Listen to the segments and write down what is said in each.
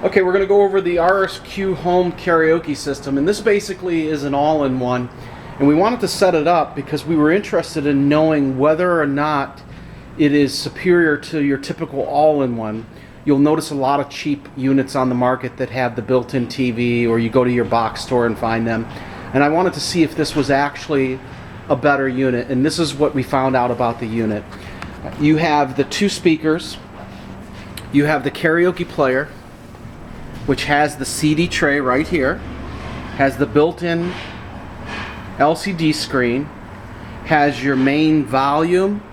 Okay, we're going to go over the RSQ home karaoke system, and this basically is an all-in-one, and we wanted to set it up because we were interested in knowing whether or not it is superior to your typical all-in-one. You'll notice a lot of cheap units on the market that have the built-in TV, or you go to your box store and find them, and I wanted to see if this was actually a better unit, and this is what we found out about the unit. You have the two speakers, you have the karaoke player, which has the CD tray right here, has the built-in LCD screen, has your main volume,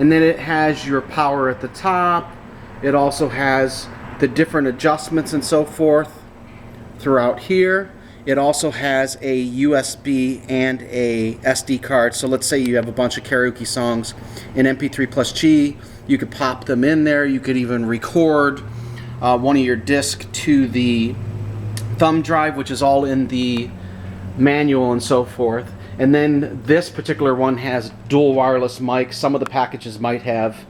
and then it has your power at the top. It also has the different adjustments and so forth throughout here. It also has a USB and a SD card. So let's say you have a bunch of karaoke songs in MP3 plus G. You could pop them in there. You could even record one of your discs to the thumb drive, which is all in the manual and so forth. And then this particular one has dual wireless mics. Some of the packages might have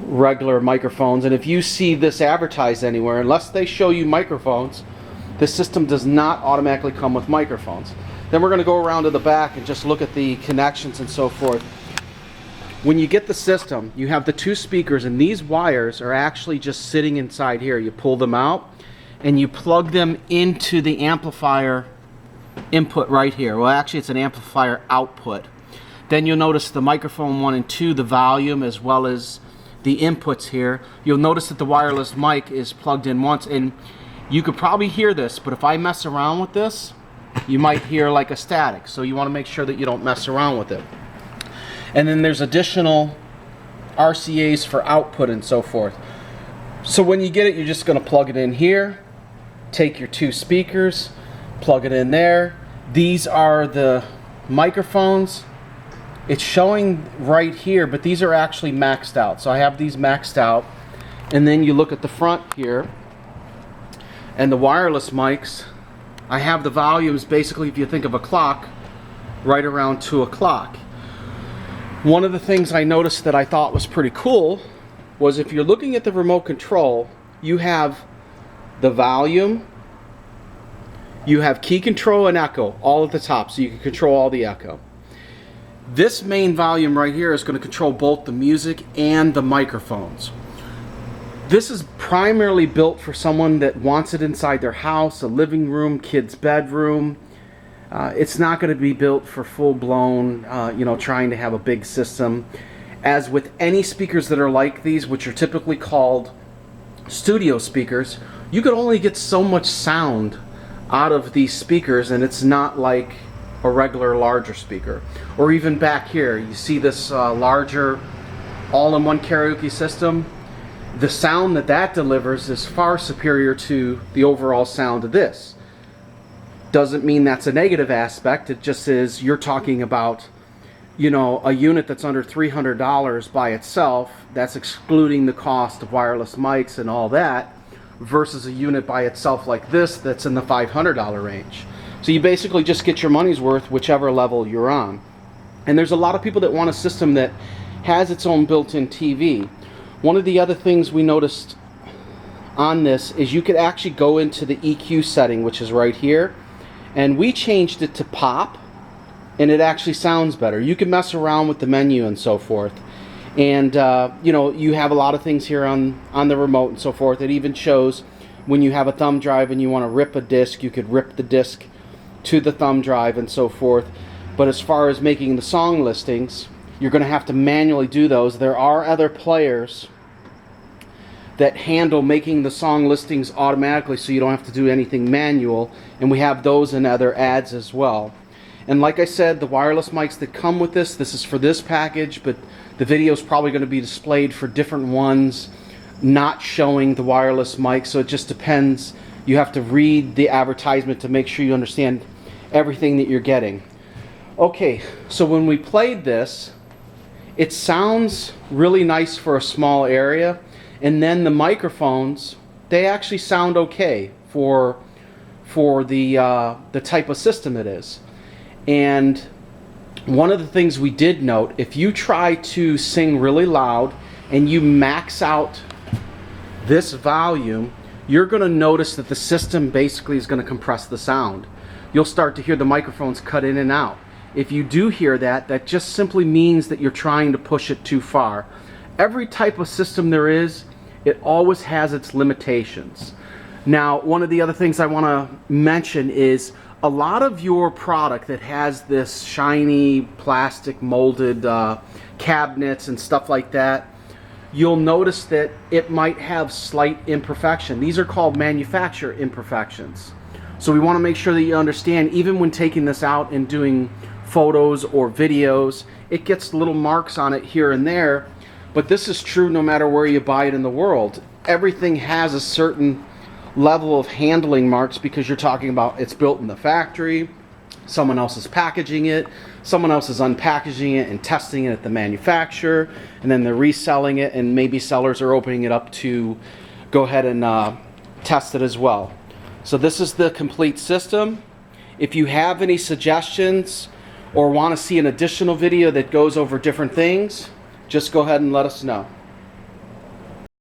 regular microphones, and if you see this advertised anywhere, unless they show you microphones, this system does not automatically come with microphones. Then we're going to go around to the back and just look at the connections and so forth. When you get the system, you have the two speakers, and these wires are actually just sitting inside here. You pull them out and you plug them into the amplifier input right here. Well, actually it's an amplifier output. Then you'll notice the microphone 1 and 2, the volume, as well as the inputs here. You'll notice that the wireless mic is plugged in once, and you could probably hear this, but if I mess around with this, you might hear like a static. So you want to make sure that you don't mess around with it. And then there's additional RCAs for output and so forth. So when you get it, you're just going to plug it in here, take your two speakers, plug it in there. These are the microphones. It's showing right here, but these are actually maxed out. So I have these maxed out. And then you look at the front here, and the wireless mics, I have the volumes basically, if you think of a clock, right around 2 o'clock. One of the things I noticed that I thought was pretty cool was if you're looking at the remote control, you have the volume, you have key control and echo all at the top, so you can control all the echo. This main volume right here is going to control both the music and the microphones. This is primarily built for someone that wants it inside their house, a living room, kid's bedroom. It's not going to be built for full-blown, trying to have a big system. As with any speakers that are like these, which are typically called studio speakers, you could only get so much sound out of these speakers, and it's not like a regular larger speaker. Or even back here, you see this larger all-in-one karaoke system. The sound that delivers is far superior to the overall sound of this. Doesn't mean that's a negative aspect. It just is, you're talking about, a unit that's under $300 by itself. That's excluding the cost of wireless mics and all that, versus a unit by itself like this that's in the $500 range. So you basically just get your money's worth whichever level you're on. And there's a lot of people that want a system that has its own built-in TV. One of the other things we noticed on this is you could actually go into the EQ setting, which is right here, and we changed it to pop, and it actually sounds better. You can mess around with the menu and so forth. And you have a lot of things here on the remote and so forth. It even shows when you have a thumb drive and you want to rip a disc, you could rip the disc to the thumb drive and so forth. But as far as making the song listings, you're going to have to manually do those. There are other players that handle making the song listings automatically, so you don't have to do anything manual, and we have those in other ads as well. And like I said, the wireless mics that come with this is for this package, but the video is probably going to be displayed for different ones, not showing the wireless mic, so it just depends. You have to read the advertisement to make sure you understand everything that you're getting. Okay, so when we played this, it sounds really nice for a small area, and then the microphones, they actually sound okay for the type of system it is. And one of the things we did note, if you try to sing really loud and you max out this volume, you're going to notice that the system basically is going to compress the sound. You'll start to hear the microphones cut in and out. If you do hear that, that just simply means that you're trying to push it too far. Every type of system there is, it always has its limitations. Now, one of the other things I want to mention is a lot of your product that has this shiny plastic molded cabinets and stuff like that, you'll notice that it might have slight imperfection. These are called manufacturer imperfections. So we want to make sure that you understand, even when taking this out and doing photos or videos, it gets little marks on it here and there, but this is true no matter where you buy it in the world. Everything has a certain level of handling marks because you're talking about it's built in the factory, someone else is packaging it, someone else is unpackaging it and testing it at the manufacturer, and then they're reselling it, and maybe sellers are opening it up to go ahead and test it as well. So this is the complete system. If you have any suggestions or want to see an additional video that goes over different things, just go ahead and let us know.